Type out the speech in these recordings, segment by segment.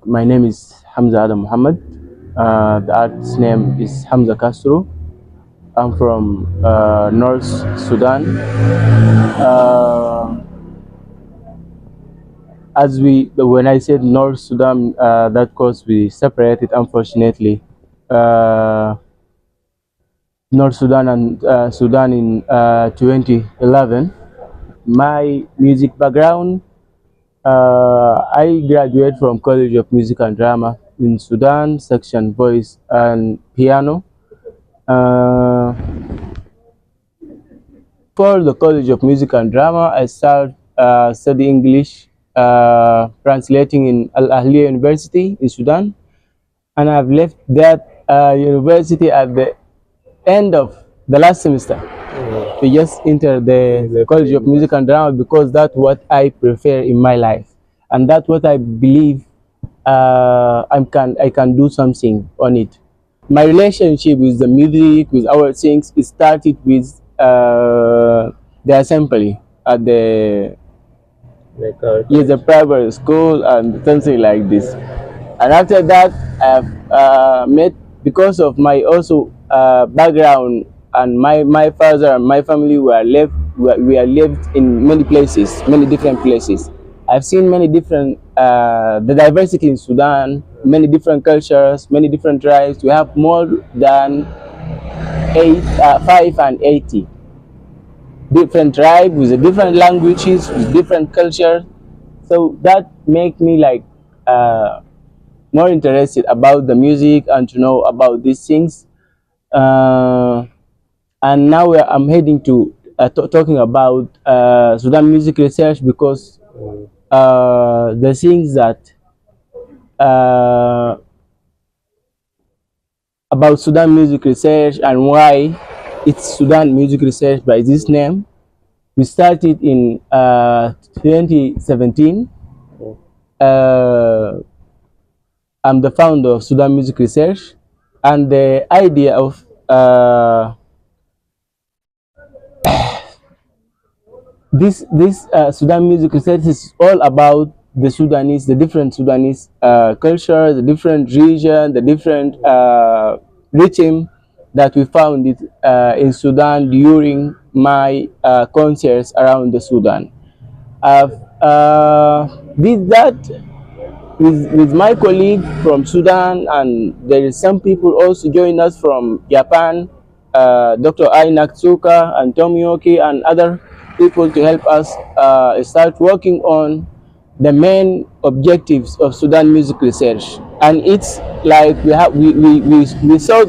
My name is Hamza Muhammad. The artist's name is Hamza Castro. I'm from North Sudan. Uh, when I said North Sudan, that cause we separated, unfortunately. Uh, North Sudan and Sudan in 2011. My music background, I graduated from College of Music and Drama in Sudan, section voice and piano. For the College of Music and Drama, I started studying English, translating in Al Ahliya University in Sudan, and I've left that university at the end of the last semester to just enter the College of Music and Drama because that's what I prefer in my life, and that's what I believe I can do something on it. My relationship with the music, with our things, it started with the assembly at the private school and something like this. And after that, I've met, because of my also background, and my father and my family we are lived in many places, many different places. I've seen many different the diversity in Sudan, many different cultures, many different tribes. We have more than 580 different tribes with different languages, with different cultures. So that make me like more interested about the music and to know about these things. And now I'm heading to talking about Sudan Music Research because the things that about Sudan Music Research and why it's Sudan Music Research by this name. We started in 2017. I'm the founder of Sudan Music Research, and the idea of this Sudan Music Research is all about the Sudanese, the different Sudanese culture, the different region, the different rhythm that we found it in Sudan during my concerts around the Sudan. I've did that with my colleague from Sudan, and there is some people also join us from Japan, Dr. Ainak Tsuka and Tomioki and other people to help us start working on the main objectives of Sudan Music Research. And it's like we thought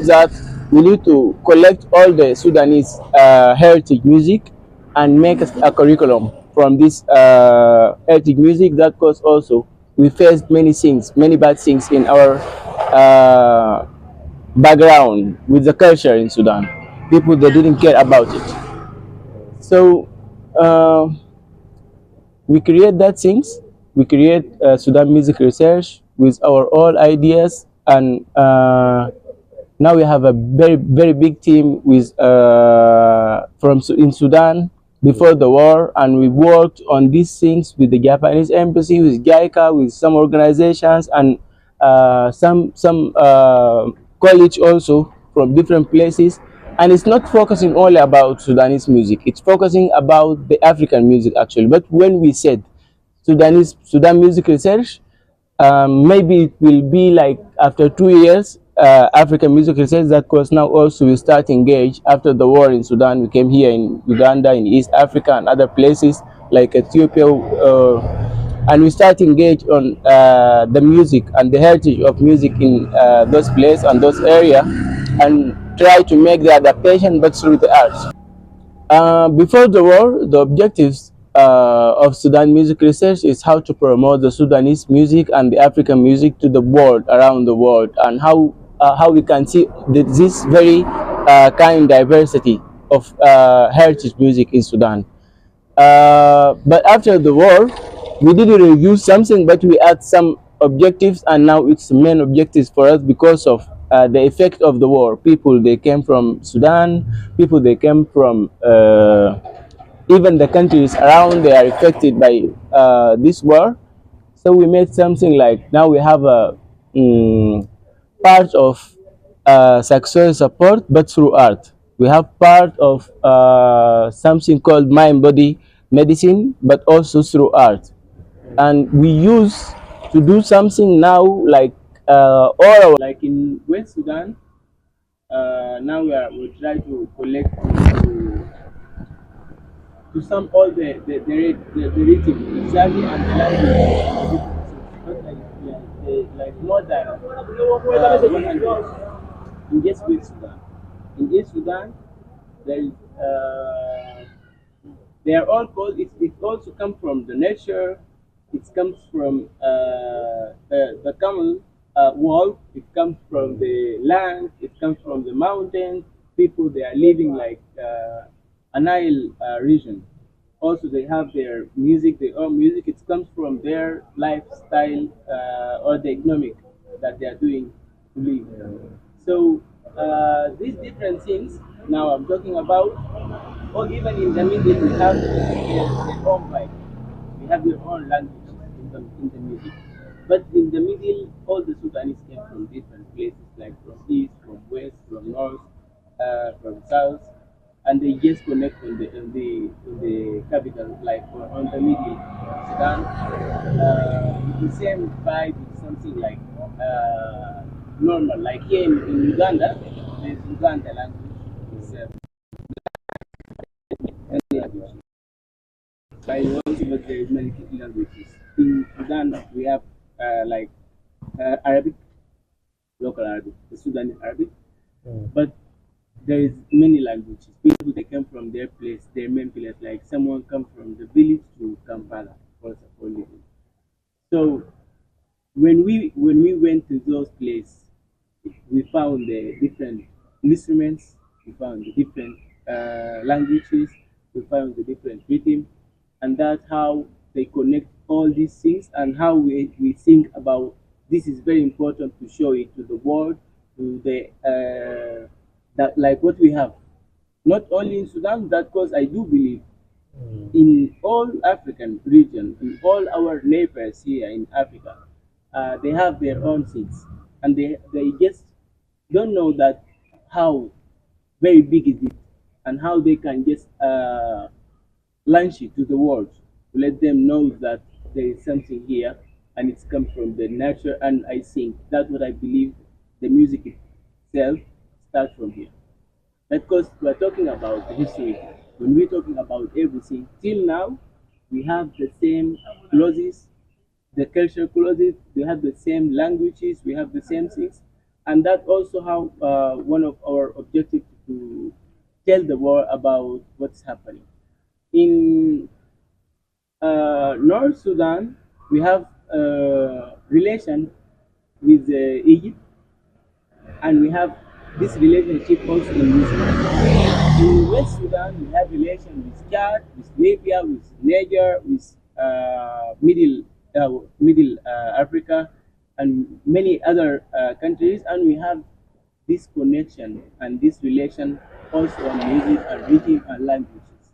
that we need to collect all the Sudanese heritage music and make a curriculum from this heritage music. That cause also we faced many things, many bad things in our background with the culture in Sudan. People that didn't care about it. So we create that things. We create Sudan Music Research with our all ideas, and now we have a very big team with in Sudan before the war, and we worked on these things with the Japanese embassy, with JICA, with some organizations, and some college also from different places. And it's not focusing only about Sudanese music, it's focusing about the African music actually. But when we said Sudan Music Research, maybe it will be like after 2 years African Music Research, that course now also we start engage after the war in Sudan. We came here in Uganda, in East Africa and other places like Ethiopia, and we start engage on the music and the heritage of music in those places and those areas, and try to make the adaptation but through the arts. Before the war, the objectives of Sudan Music Research is how to promote the Sudanese music and the African music to the world, around the world, and how we can see this very kind diversity of heritage music in Sudan. But after the war, we didn't review something, but we add some objectives, and now it's main objectives for us because of the effect of the war. People, they came from Sudan, people, they came from even the countries around, they are affected by this war. So we made something like, now we have a part of sexual support, but through art. We have part of something called mind body medicine, but also through art. And we use to do something now like all our, like in West Sudan. Now we try to collect to sum all the rhythm exactly and the language. Not like, yeah, like more than 100 in just West Sudan. In East Sudan, there is they are all called. It also comes from the nature. It comes from the camel wall. It comes from the land. It comes from the mountains. People they are living like a Nile region. Also, they have their music, their own music. It comes from their lifestyle or the economic that they are doing to live. So these different things now I'm talking about, or even in the middle, we have their own vibe. We have their own language in the music. But in the middle, all the Sudanese came from different places, like from east, from west, from north, from south, and they just connect in the capital, like on the middle, Sudan. The same vibe is something like normal. Like here in Uganda, there's Uganda language. It's any language. By also, but there is many languages. In Sudan, we have like Arabic, local Arabic, the Sudanese Arabic, but there is many languages. People they come from their place, their main place. Like someone come from the village to Kampala for living. So when we went to those places, we found the different instruments, we found the different languages, we found the different rhythm, and that's how they connect all these things and how we think about this is very important to show it to the world, to the that like what we have, not only in Sudan, that because I do believe in all African region, in all our neighbors here in Africa, they have their own things, and they just don't know that how very big is it, and how they can just launch it to the world to let them know that there is something here, and it's come from the nature. And I think that's what I believe. The music itself starts from here. Because we're talking about history, when we're talking about everything, till now, we have the same clothes, the cultural clothes, we have the same languages, we have the same things. And that also how one of our objectives to tell the world about what's happening. In North Sudan, we have relation with Egypt, and we have this relationship also in Muslim. In West Sudan, we have relations with Chad, with Libya, with Niger, with Middle Africa, and many other countries, and we have this connection and this relation also on music and rhythm and languages.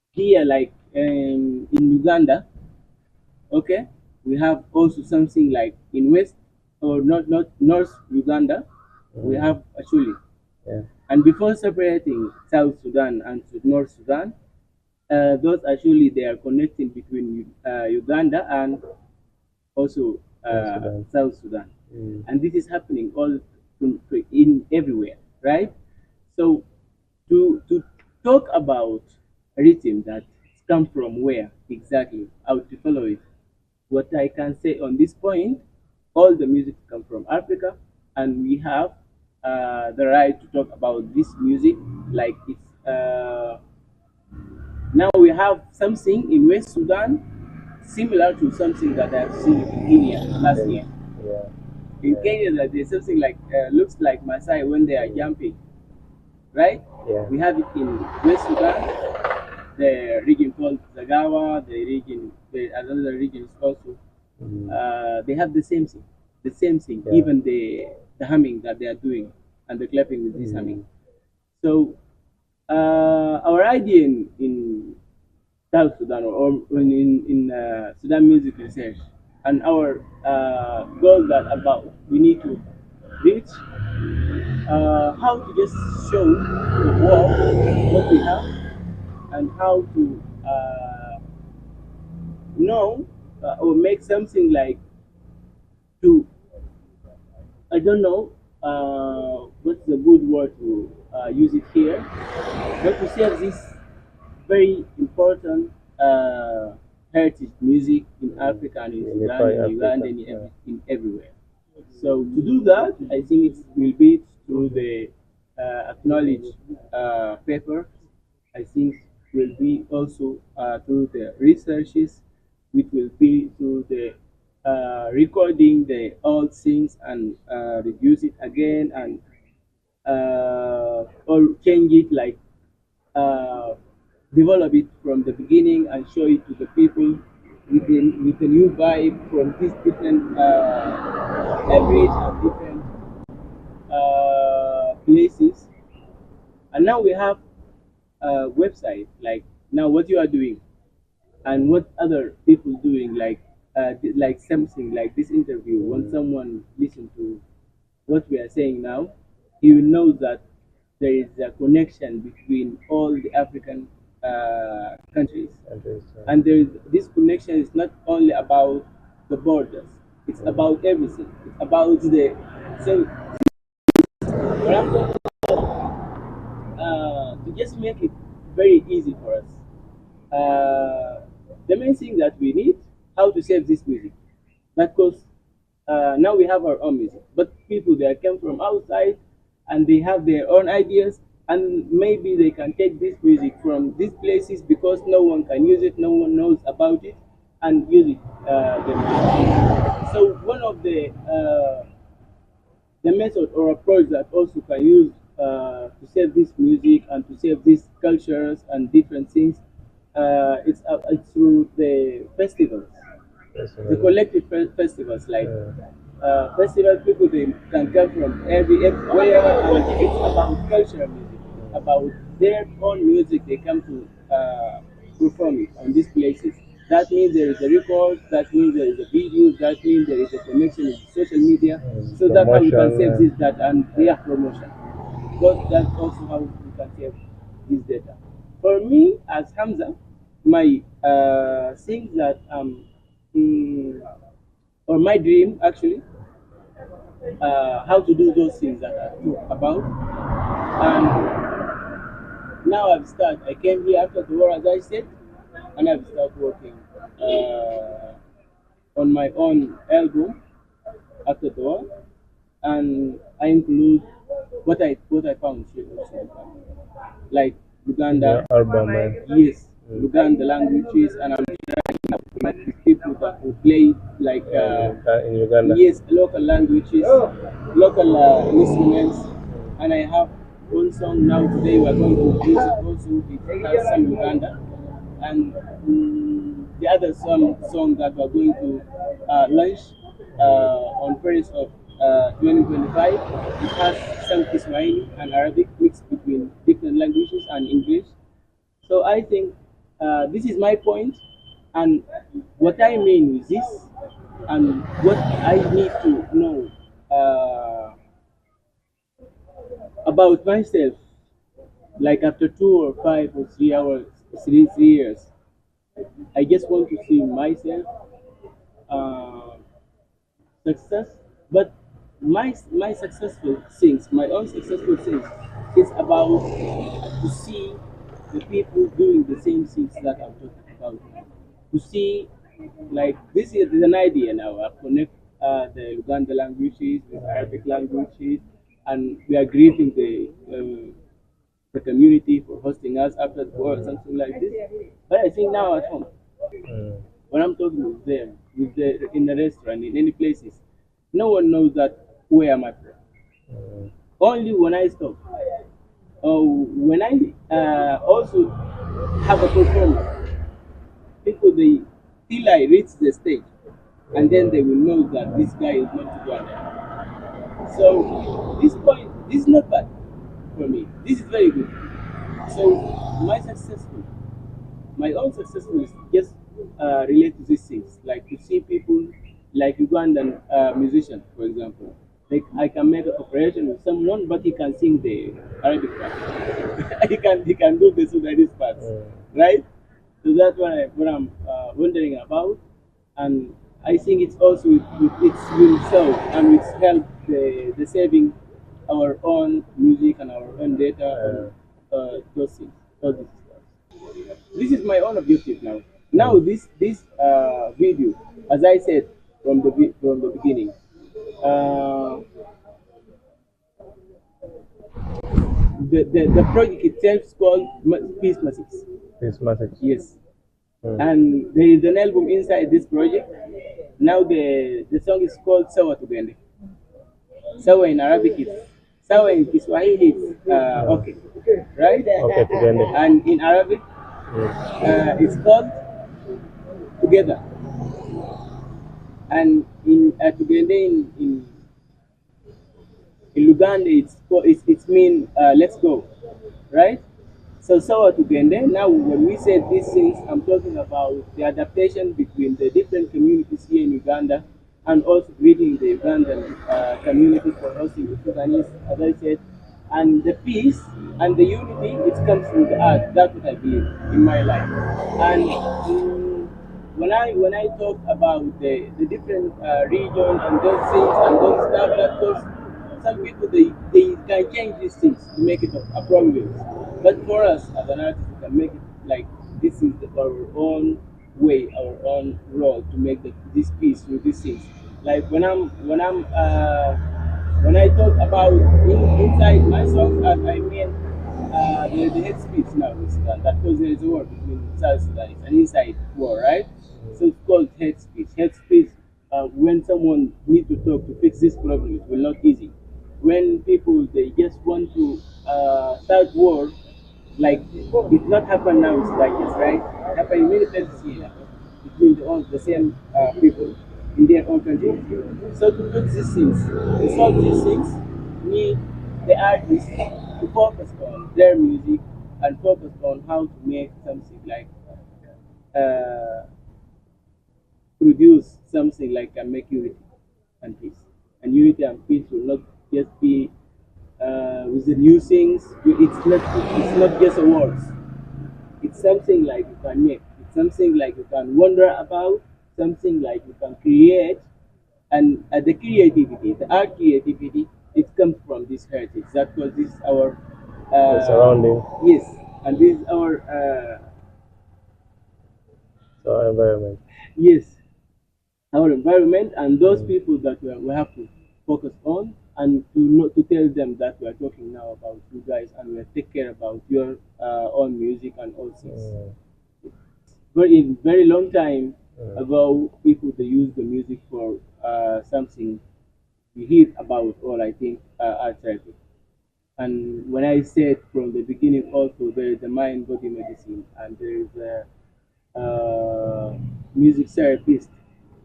Here, like in Uganda, okay, we have also something like in West or not North Uganda, we have actually. Yeah. And before separating South Sudan and North Sudan, those actually they are connecting between Uganda and also South Sudan. And this is happening all in everywhere, right? So to talk about a rhythm that come from where exactly, how to follow it. What I can say on this point, all the music come from Africa, and we have the right to talk about this music. Like it's now we have something in West Sudan similar to something that I've seen in Kenya last year. Yeah. In Kenya, that there's something like looks like Maasai when they are jumping, right? Yeah. We have it in West Sudan, the region called Zagawa, the another region is also. They have the same thing. Yeah. Even the humming that they are doing and the clapping with this humming. So our idea in South Sudan or in Sudan Music Research and our goal that about we need to reach, how to just show the world what we have, and how to know or make something like to, I don't know what's the good word to use it here, but to save this very important heritage music in Africa and in Sudan and Uganda and in everywhere. So to do that, I think it will be through the acknowledged paper. I think will be also through the researches, which will be through the recording the old things and reduce it again and or change it like uh, develop it from the beginning and show it to the people with a new vibe from these different areas and different places. And now we have a website like now what you are doing and what other people doing like something like this interview. When someone listen to what we are saying now, he will know that there is a connection between all the African countries. And there is, this connection is not only about the borders, it's about everything. It's about the so to just make it very easy for us. The main thing that we need how to save this music because now we have our own music, but people that come from outside and they have their own ideas and maybe they can take this music from these places because no one can use it, no one knows about it and use it themselves. So one of the method or approach that also can use to save this music and to save these cultures and different things, it's through the festivals, the collective festivals like festival people they can come from everywhere and it's about cultural music, about their own music they come to perform it on these places. That means there is a record, that means there is a video, that means there is a connection with social media. So that's how we can save this data and their promotion. But that's also how we can save this data. For me as Hamza, my things that mm, or my dream actually how to do those things that I talk about. And now I've started. I came here after the war, as I said, and I've started working on my own album after the war, and I include what I found here also, like Uganda, yes, Uganda languages, and I'm trying with people that will play like in Uganda. Yes, local languages, local instruments, and I have one song now today we are going to use it also. It has some Uganda, and the other song that we are going to launch on first of 2025. It has some Kiswahili and Arabic mixed between different languages and English. So I think this is my point, and what I mean with this, and what I need to know about myself, like after 2 or 5 or 3 hours, three years, I just want to see myself uh, success, but my successful things, my own successful things, is about to see the people doing the same things that I'm talking about. To see, like this is an idea now. I connect the Uganda languages with Arabic languages, and we are greeting the community for hosting us after the war or something like this. But I think now at home, when I'm talking with them, in the restaurant, in any places, no one knows that where am I from. Only when I stop, or when I also have a performance, people they till I reach the stage, and then they will know that this guy is not Uganda. So this point, this is not bad for me. This is very good. So my successful, my own successful is just relate to these things, like to see people like Ugandan musician, for example. Like I can make a cooperation with someone, but he can sing the Arabic part. He can do the Sudanese parts, right? So that's what I'm wondering about, and I think it's also it will serve and will help the saving our own music and our own data and those things, all these stuff. This is my own objective now. Now this video, as I said from the beginning, uh, the project itself is called Peace Message. This message. Yes. And there is an album inside this project. Now the song is called Sawa Tugende. Sawa in Arabic is Sawa in Kiswahili is okay, right? Okay, Tugende. And in Arabic, it's called Together. And in Tugende in Luganda, it's mean let's go, right? So Sawa Tugende. Now, when we say these things, I'm talking about the adaptation between the different communities here in Uganda, and also greeting the Ugandan community for hosting the Sudanese, as I said, and the peace and the unity. It comes through the art. That's what I believe in my life. And when I talk about the different region and those things and those stuff, that goes, some people they can change these things to make it a problem. But for us as an artist, we can make it like this is our own way, our own role to make this piece through these things. Like when I talk about inside my songs, I mean the head speech now is that because there is a war between South Sudan and inside war, right? So it's called head speech. Head speech, when someone needs to talk to fix this problem, it will not easy. When people they just want to start war, like it not happen now in Sudan, yes, right? It happen in many places here between the same people in their own country. So to fix these things, to solve these things, need the artists to focus on their music and focus on how to make something like uh, produce something like can make unity and peace. And unity and peace will not just be with the new things. It's not just a words. It's something like you can make. It's something like you can wonder about. Something like you can create. And the creativity, the art creativity, it comes from this heritage. That because this is our The surrounding. yes, and this is Our environment. yes, our environment, and those people that we have to focus on, and to not to tell them that we are talking now about you guys and we take care about your own music and all things. Very long time ago, people they use the music for something we hear about, or I think art therapy. And when I said from the beginning, also there is a mind body medicine and there is a music therapist.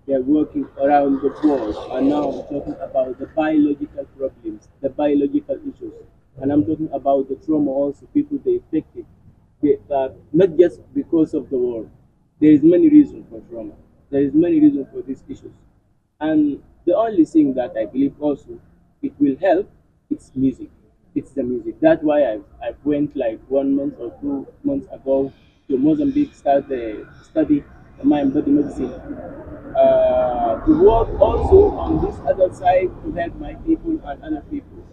They are working around the world, and now I'm talking about the biological problems, the biological issues, and I'm talking about the trauma also. People they affected, not just because of the war. There is many reasons for trauma. There is many reasons for these issues, and the only thing that I believe also it will help. It's music. It's the music. That's why I went like 1 month or 2 months ago to Mozambique, start the study mind body medicine, to work also on this other side to help my people and other people.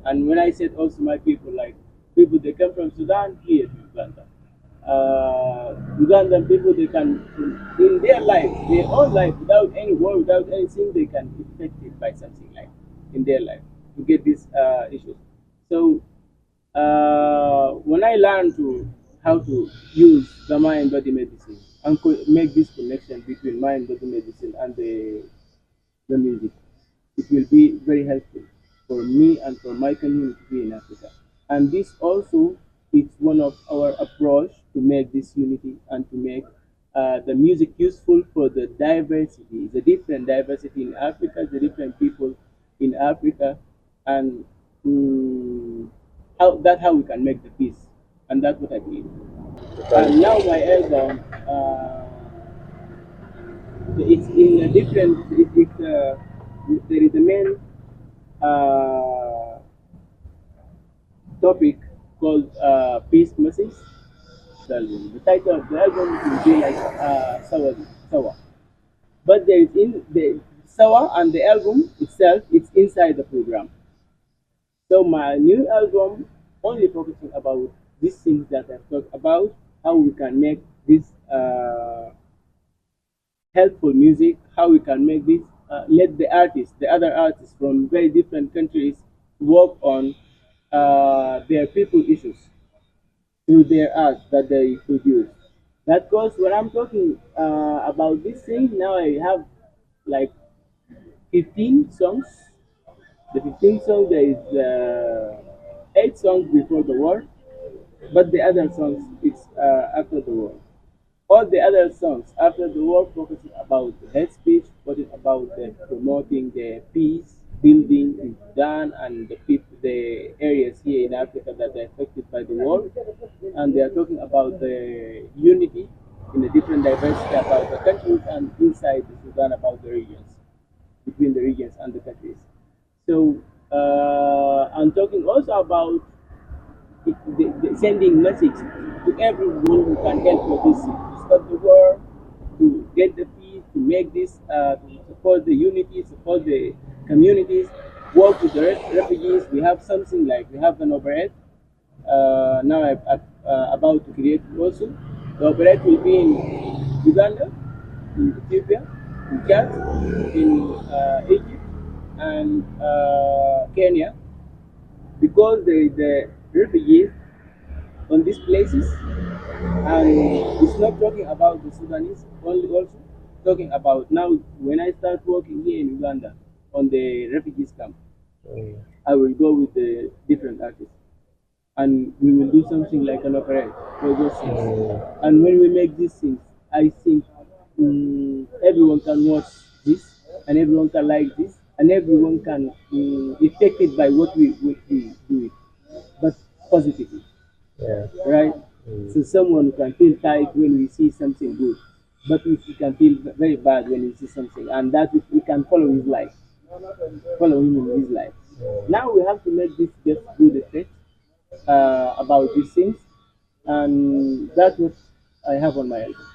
And when I said also my people, like people they come from Sudan here to Uganda. Ugandan people they can in their life, their own life, without any war, without anything, they can be affected by something like in their life to get these issues. So when I learned to how to use the mind body medicine and make this connection between mind body medicine and the music, it will be very helpful for me and for my community here in Africa. And this also is one of our approach to make this unity and to make the music useful for the diversity, the different diversity in Africa, the different people in Africa, and how we can make the peace, and that's what I believe. And now my album, it's in a different. There is a main uh, topic called peace message. The album. The title of the album will be like Sawa. But there is in the Sawa and the album itself. It's inside the program. So my new album only focusing about these things that I've talked about, how we can make this helpful music, how we can make this, let the artists, the other artists from very different countries work on their people issues through their art that they produce. That goes when I'm talking about this thing, now I have like 15 songs. The 15 songs, there is 8 songs before the war, but the other songs, it's after the war. All the other songs after the war focusing about the hate speech, focusing about promoting the peace building in Sudan and the people, the areas here in Africa that are affected by the war, and they are talking about the unity in the different diversity about the countries and inside the Sudan about the regions, between the regions and the countries. So I'm talking also about sending message to everyone who can help with this to stop the war, to get the peace, to make this, to support the unity, support the communities, work with the refugees. We have something like we have an overhead. Now I'm about to create also. The overhead will be in Uganda, in Ethiopia, in Chad, in Egypt, and Kenya, because the refugees on these places, and it's not talking about the Sudanese only, also talking about now when I start working here in Uganda on the refugees camp, Mm. I will go with the different artists and we will do something like an opera for those things. And when we make these things, I think everyone can watch this and everyone can like this and everyone can be affected by what we do it, but positively. Yeah. Right? Mm. So someone can feel tight when we see something good, but we can feel very bad when we see something, and that we can follow his life, follow him in his life. Now we have to make this get good effect about these things, and that's what I have on my album.